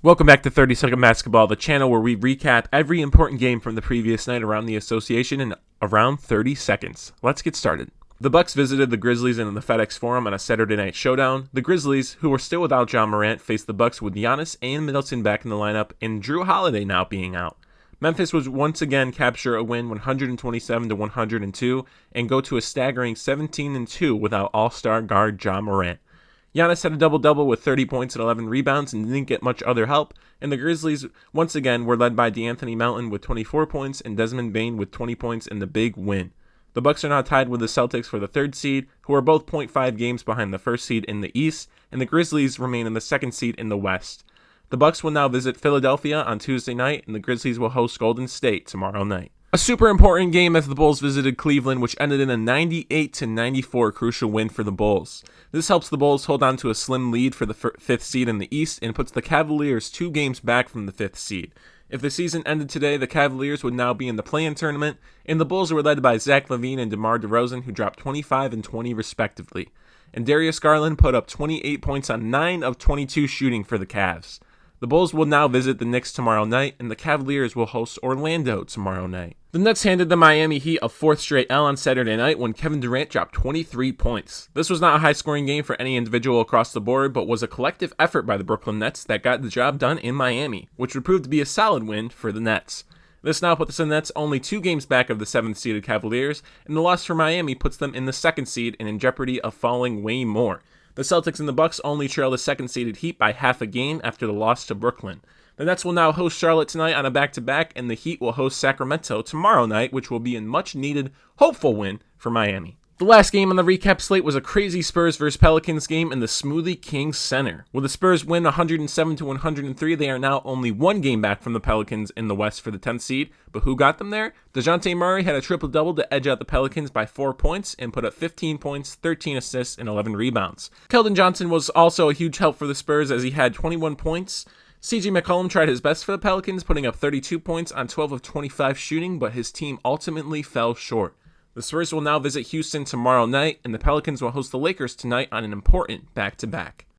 Welcome back to 30-Second Basketball, the channel where we recap every important game from the previous night around the association in around 30 seconds. Let's get started. The Bucks visited the Grizzlies in the FedEx Forum on a Saturday night showdown. The Grizzlies, who were still without Ja Morant, faced the Bucks with Giannis and Middleton back in the lineup and Drew Holiday now being out. Memphis was once again capture a win 127-102 and go to a staggering 17-2 without all-star guard Ja Morant. Giannis had a double-double with 30 points and 11 rebounds and didn't get much other help, and the Grizzlies once again were led by DeAnthony Melton with 24 points and Desmond Bane with 20 points in the big win. The Bucks are now tied with the Celtics for the third seed, who are both 0.5 games behind the first seed in the East, and the Grizzlies remain in the second seed in the West. The Bucks will now visit Philadelphia on Tuesday night, and the Grizzlies will host Golden State tomorrow night. A super important game as the Bulls visited Cleveland, which ended in a 98-94 crucial win for the Bulls. This helps the Bulls hold on to a slim lead for the fifth seed in the East and puts the Cavaliers 2 games back from the fifth seed. If the season ended today, the Cavaliers would now be in the play-in tournament, and the Bulls were led by Zach LaVine and DeMar DeRozan, who dropped 25 and 20 respectively. And Darius Garland put up 28 points on 9 of 22 shooting for the Cavs. The Bulls will now visit the Knicks tomorrow night, and the Cavaliers will host Orlando tomorrow night. The Nets handed the Miami Heat a fourth straight L on Saturday night when Kevin Durant dropped 23 points. This was not a high-scoring game for any individual across the board, but was a collective effort by the Brooklyn Nets that got the job done in Miami, which would prove to be a solid win for the Nets. This now puts the Nets only 2 games back of the 7th-seeded Cavaliers, and the loss for Miami puts them in the 2nd seed and in jeopardy of falling way more. The Celtics and the Bucks only trail the 2nd-seeded Heat by half a game after the loss to Brooklyn. The Nets will now host Charlotte tonight on a back-to-back, and the Heat will host Sacramento tomorrow night, which will be a much-needed, hopeful win for Miami. The last game on the recap slate was a crazy Spurs vs. Pelicans game in the Smoothie King Center. With the Spurs win 107-103, they are now only 1 game back from the Pelicans in the West for the 10th seed. But who got them there? DeJounte Murray had a triple-double to edge out the Pelicans by 4 points and put up 15 points, 13 assists, and 11 rebounds. Keldon Johnson was also a huge help for the Spurs as he had 21 points. CJ McCollum tried his best for the Pelicans, putting up 32 points on 12 of 25 shooting, but his team ultimately fell short. The Spurs will now visit Houston tomorrow night, and the Pelicans will host the Lakers tonight on an important back-to-back.